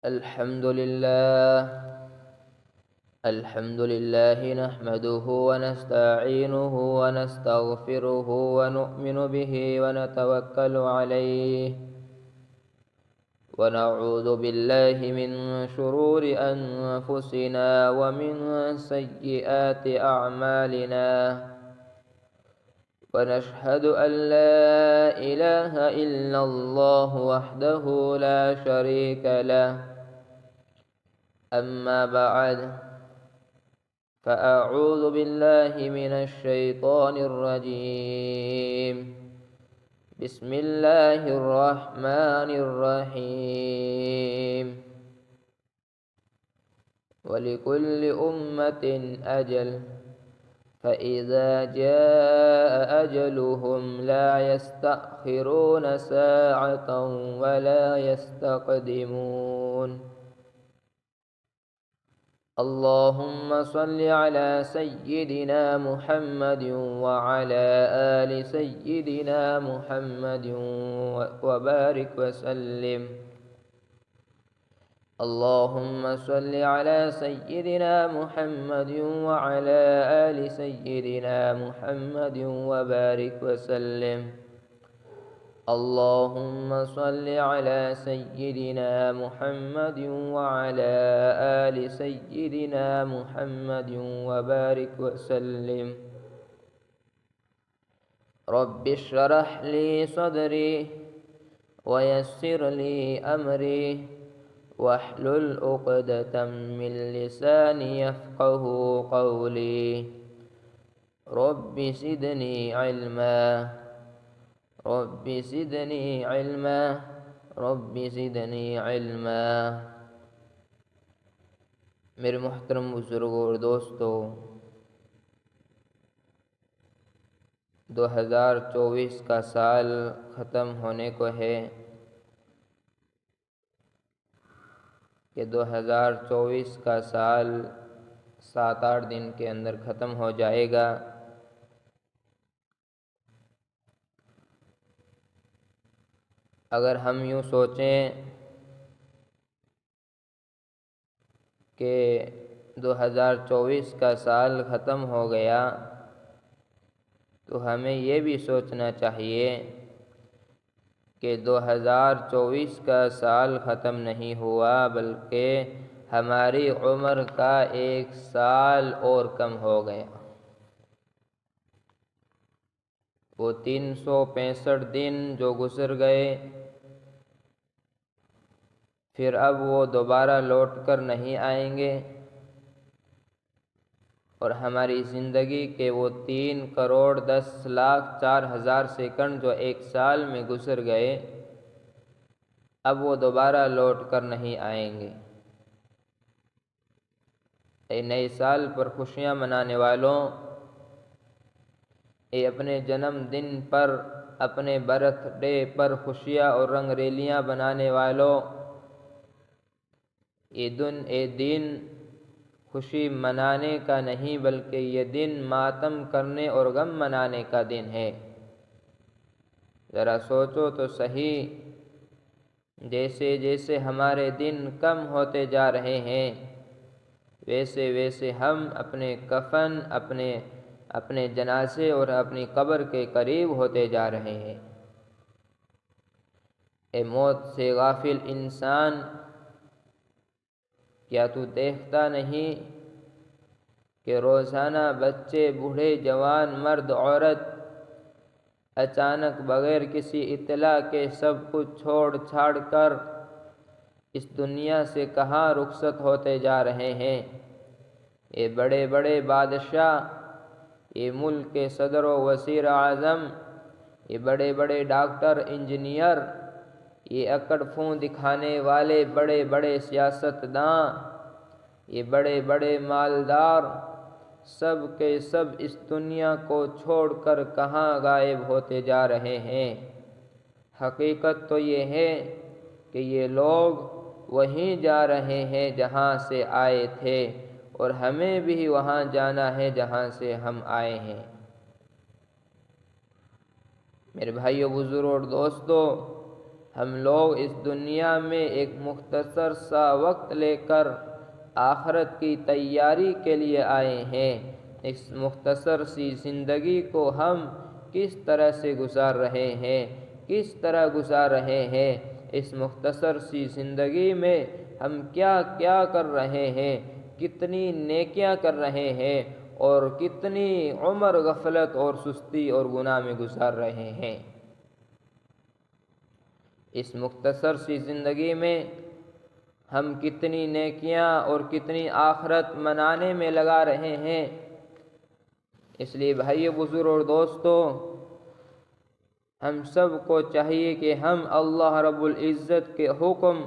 الحمد لله نحمده ونستعينه ونستغفره ونؤمن به ونتوكل عليه ونعوذ بالله من شرور أنفسنا ومن سيئات أعمالنا ونشهد أن لا إله إلا الله وحده لا شريك له. أما بعد فأعوذ بالله من الشيطان الرجيم. بسم الله الرحمن الرحيم. ولكل أمة أجل فإذا جاء أجلهم لا يستأخرون ساعة ولا يستقدمون. اللهم صل على سيدنا محمد وعلى آل سيدنا محمد وبارك وسلم. اللهم صل على سيدنا محمد وعلى آل سيدنا محمد وبارك وسلم. اللهم صل على سيدنا محمد وعلى آل سيدنا محمد وبارك وسلم. رب اشرح لي صدري ويسر لي أمري واحلل عقدة من لساني يفقه قولي. رب زدني علما رب زدني علما رب زدنی علما. میرے محترم بزرگوں اور دوستو، 2024 کا سال ختم ہونے کو ہے کہ 2024 کا سال 7-8 دن کے اندر ختم ہو جائے گا. اگر ہم یوں سوچیں کہ 2024 کا سال ختم ہو گیا تو ہمیں یہ بھی سوچنا چاہیے کہ 2024 کا سال ختم نہیں ہوا بلکہ ہماری عمر کا 1 سال اور کم ہو گیا. وہ 365 دن جو گزر گئے پھر اب وہ دوبارہ لوٹ کر نہیں آئیں گے، اور ہماری زندگی کے وہ 3,10,04,000 سیکنڈ جو 1 سال میں گزر گئے اب وہ دوبارہ لوٹ کر نہیں آئیں گے. اے نئے سال پر خوشیاں منانے والوں، اے اپنے جنم دن پر، اپنے برتھ ڈے پر خوشیاں اور رنگ ریلیاں بنانے والوں، یہ دن خوشی منانے کا نہیں بلکہ یہ دن ماتم کرنے اور غم منانے کا دن ہے. ذرا سوچو تو صحیح، جیسے جیسے ہمارے دن کم ہوتے جا رہے ہیں ویسے ویسے ہم اپنے کفن، اپنے جنازے اور اپنی قبر کے قریب ہوتے جا رہے ہیں. اے موت سے غافل انسان، کیا تو دیکھتا نہیں کہ روزانہ بچے، بوڑھے، جوان، مرد، عورت اچانک بغیر کسی اطلاع کے سب کچھ چھوڑ چھاڑ کر اس دنیا سے کہاں رخصت ہوتے جا رہے ہیں؟ یہ بڑے بڑے بادشاہ، یہ ملک کے صدر و وزیر اعظم، یہ بڑے بڑے ڈاکٹر، انجینئر، یہ اکڑ فون دکھانے والے بڑے بڑے سیاستداں، یہ بڑے بڑے مالدار، سب کے سب اس دنیا کو چھوڑ کر کہاں غائب ہوتے جا رہے ہیں؟ حقیقت تو یہ ہے کہ یہ لوگ وہیں جا رہے ہیں جہاں سے آئے تھے، اور ہمیں بھی وہاں جانا ہے جہاں سے ہم آئے ہیں. میرے بھائیو، بزرگوں اور دوستو، ہم لوگ اس دنیا میں ایک مختصر سا وقت لے کر آخرت کی تیاری کے لیے آئے ہیں۔ اس مختصر سی زندگی کو ہم کس طرح سے گزار رہے ہیں، کس طرح گزار رہے ہیں؟ اس مختصر سی زندگی میں ہم کیا کیا کر رہے ہیں، کتنی نیکیاں کر رہے ہیں، اور کتنی عمر غفلت اور سستی اور گناہ میں گزار رہے ہیں۔ اس مختصر سی زندگی میں ہم کتنی نیکیاں اور کتنی آخرت منانے میں لگا رہے ہیں۔ اس لیے بھائیو، بزرگ اور دوستو، ہم سب کو چاہیے کہ ہم اللہ رب العزت کے حکم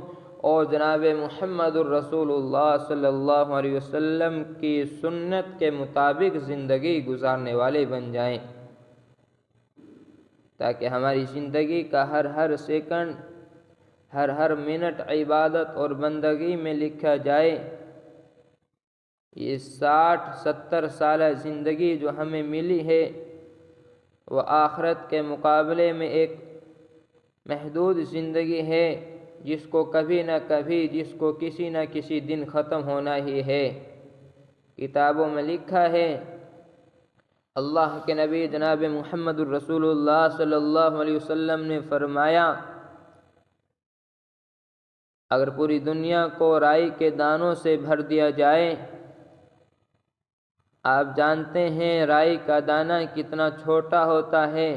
اور جناب محمد الرسول اللہ صلی اللہ علیہ وسلم کی سنت کے مطابق زندگی گزارنے والے بن جائیں، تاکہ ہماری زندگی کا ہر سیکنڈ، ہر منٹ عبادت اور بندگی میں لکھا جائے۔ یہ 60-70 سالہ زندگی جو ہمیں ملی ہے، وہ آخرت کے مقابلے میں ایک محدود زندگی ہے، جس کو کبھی نہ کبھی، جس کو کسی نہ کسی دن ختم ہونا ہی ہے۔ کتابوں میں لکھا ہے، اللہ کے نبی جناب محمد الرسول اللہ صلی اللہ علیہ وسلم نے فرمایا، اگر پوری دنیا کو رائی کے دانوں سے بھر دیا جائے، آپ جانتے ہیں رائی کا دانہ کتنا چھوٹا ہوتا ہے،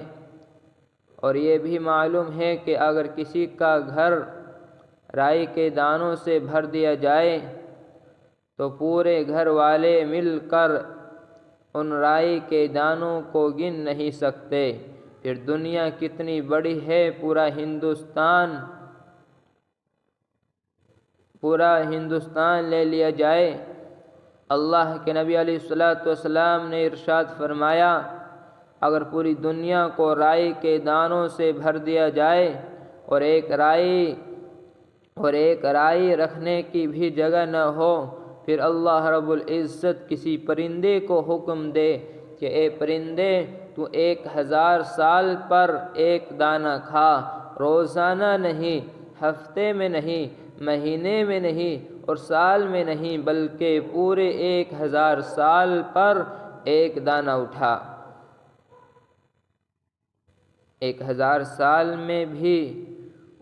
اور یہ بھی معلوم ہے کہ اگر کسی کا گھر رائی کے دانوں سے بھر دیا جائے تو پورے گھر والے مل کر ان رائی کے دانوں کو گن نہیں سکتے۔ پھر دنیا کتنی بڑی ہے، پورا ہندوستان لے لیا جائے۔ اللہ کے نبی علیہ الصلوۃ والسلام نے ارشاد فرمایا، اگر پوری دنیا کو رائی کے دانوں سے بھر دیا جائے اور ایک رائی رکھنے کی بھی جگہ نہ ہو، پھر اللہ رب العزت کسی پرندے کو حکم دے کہ اے پرندے، تو 1000 سال پر ایک دانہ کھا، روزانہ نہیں، ہفتے میں نہیں، مہینے میں نہیں اور سال میں نہیں، بلکہ پورے 1000 سال پر ایک دانہ اٹھا۔ 1000 سال میں بھی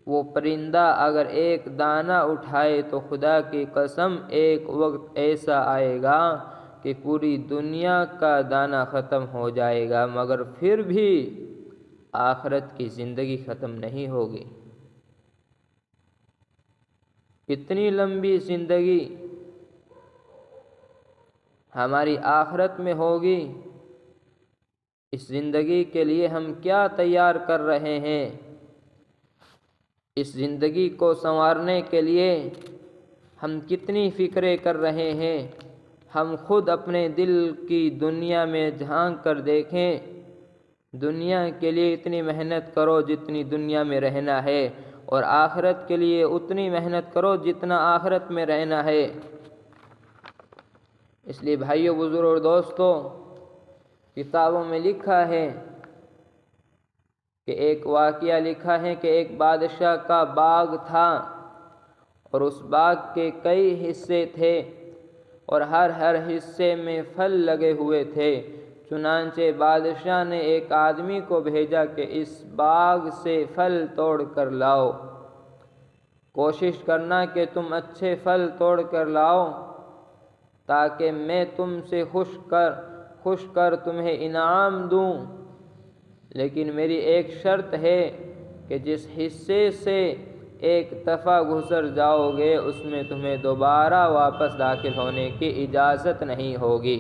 وہ پرندہ اگر ایک دانہ اٹھائے تو خدا کی قسم ایک وقت ایسا آئے گا کہ پوری دنیا کا دانہ ختم ہو جائے گا، مگر پھر بھی آخرت کی زندگی ختم نہیں ہوگی۔ اتنی لمبی زندگی ہماری آخرت میں ہوگی، اس زندگی کے لیے ہم کیا تیار کر رہے ہیں؟ اس زندگی کو سنوارنے کے لیے ہم کتنی فکریں کر رہے ہیں؟ ہم خود اپنے دل کی دنیا میں جھانک کر دیکھیں۔ دنیا کے لیے اتنی محنت کرو جتنی دنیا میں رہنا ہے، اور آخرت کے لیے اتنی محنت کرو جتنا آخرت میں رہنا ہے۔ اس لیے بھائیو، بزرگ اور دوستو، کتابوں میں لکھا ہے کہ ایک واقعہ لکھا ہے کہ ایک بادشاہ کا باغ تھا، اور اس باغ کے کئی حصے تھے، اور ہر حصے میں پھل لگے ہوئے تھے۔ چنانچہ بادشاہ نے ایک آدمی کو بھیجا کہ اس باغ سے پھل توڑ کر لاؤ، کوشش کرنا کہ تم اچھے پھل توڑ کر لاؤ، تاکہ میں تم سے خوش کر تمہیں انعام دوں، لیکن میری ایک شرط ہے کہ جس حصے سے ایک دفعہ گزر جاؤ گے اس میں تمہیں دوبارہ واپس داخل ہونے کی اجازت نہیں ہوگی۔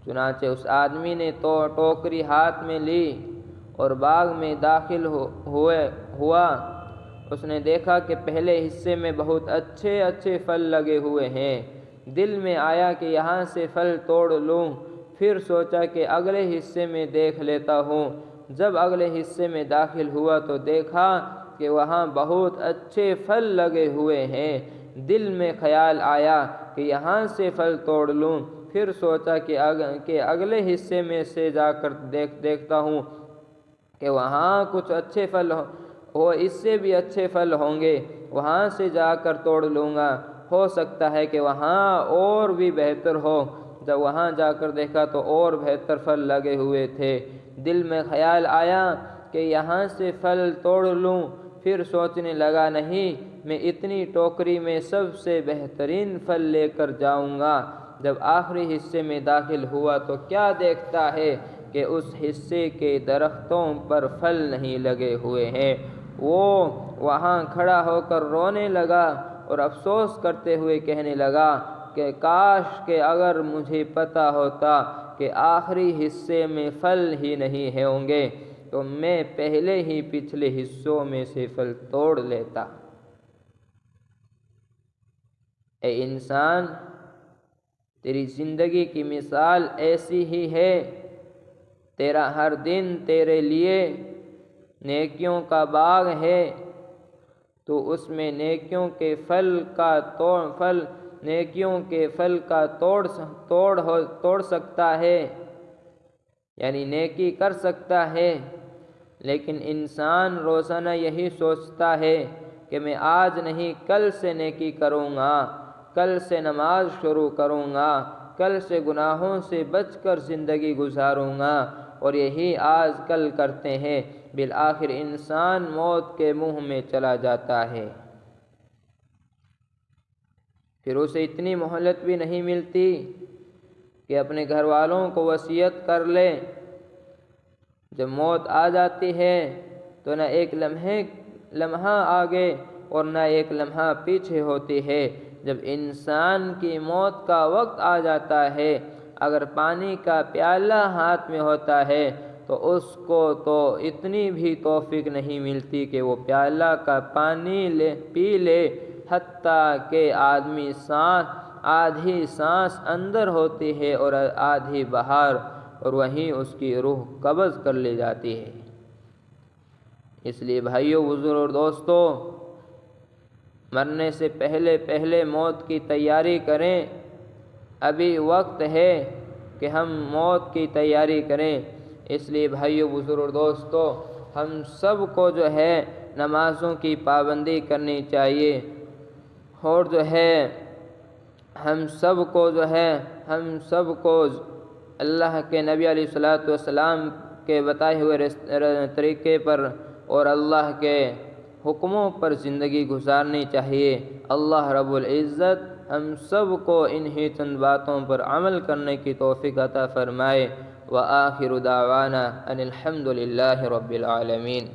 چنانچہ اس آدمی نے ٹوکری ہاتھ میں لی اور باغ میں داخل ہوا۔ اس نے دیکھا کہ پہلے حصے میں بہت اچھے پھل لگے ہوئے ہیں۔ دل میں آیا کہ یہاں سے پھل توڑ لوں، پھر سوچا کہ اگلے حصے میں دیکھ لیتا ہوں۔ جب اگلے حصے میں داخل ہوا تو دیکھا کہ وہاں بہت اچھے پھل لگے ہوئے ہیں۔ دل میں خیال آیا کہ یہاں سے پھل توڑ لوں، پھر سوچا کہ اگلے حصے میں سے جا کر دیکھتا ہوں کہ وہاں کچھ اچھے پھل وہ اس سے بھی اچھے پھل ہوں گے، وہاں سے جا کر توڑ لوں گا، ہو سکتا ہے کہ وہاں اور بھی بہتر ہو۔ جب وہاں جا کر دیکھا تو اور بہتر پھل لگے ہوئے تھے۔ دل میں خیال آیا کہ یہاں سے پھل توڑ لوں، پھر سوچنے لگا نہیں، میں اتنی ٹوکری میں سب سے بہترین پھل لے کر جاؤں گا۔ جب آخری حصے میں داخل ہوا تو کیا دیکھتا ہے کہ اس حصے کے درختوں پر پھل نہیں لگے ہوئے ہیں۔ وہ وہاں کھڑا ہو کر رونے لگا اور افسوس کرتے ہوئے کہنے لگا کہ کاش کہ اگر مجھے پتہ ہوتا کہ آخری حصے میں پھل ہی نہیں ہوں گے تو میں پہلے ہی پچھلے حصوں میں سے پھل توڑ لیتا۔ اے انسان، تیری زندگی کی مثال ایسی ہی ہے۔ تیرا ہر دن تیرے لیے نیکیوں کا باغ ہے، تو اس میں نیکیوں کے پھل کا توڑ سکتا ہے، یعنی نیکی کر سکتا ہے۔ لیکن انسان روزانہ یہی سوچتا ہے کہ میں آج نہیں کل سے نیکی کروں گا، کل سے نماز شروع کروں گا، کل سے گناہوں سے بچ کر زندگی گزاروں گا، اور یہی آج کل کرتے ہیں۔ بالآخر انسان موت کے منہ میں چلا جاتا ہے، پھر اسے اتنی مہلت بھی نہیں ملتی کہ اپنے گھر والوں کو وصیت کر لے۔ جب موت آ جاتی ہے تو نہ ایک لمحہ آگے اور نہ ایک لمحہ پیچھے ہوتی ہے۔ جب انسان کی موت کا وقت آ جاتا ہے، اگر پانی کا پیالہ ہاتھ میں ہوتا ہے تو اس کو تو اتنی بھی توفیق نہیں ملتی کہ وہ پیالہ کا پانی پی لے، حتیٰ کہ آدھی سانس اندر ہوتی ہے اور آدھی باہر، اور وہیں اس کی روح قبض کر لی جاتی ہے۔ اس لیے بھائیو، بزرگوں اور دوستو، مرنے سے پہلے موت کی تیاری کریں۔ ابھی وقت ہے کہ ہم موت کی تیاری کریں۔ اس لیے بھائیو، بزرگوں اور دوستو، ہم سب کو جو ہے نمازوں کی پابندی کرنی چاہیے، اور جو ہے ہم سب کو اللہ کے نبی علیہ الصلوۃ والسلام کے بتائے ہوئے طریقے پر اور اللہ کے حکموں پر زندگی گزارنی چاہیے۔ اللہ رب العزت ہم سب کو انہی چند باتوں پر عمل کرنے کی توفیق عطا فرمائے۔ وآخر دعوانا ان الحمد للہ رب العالمین۔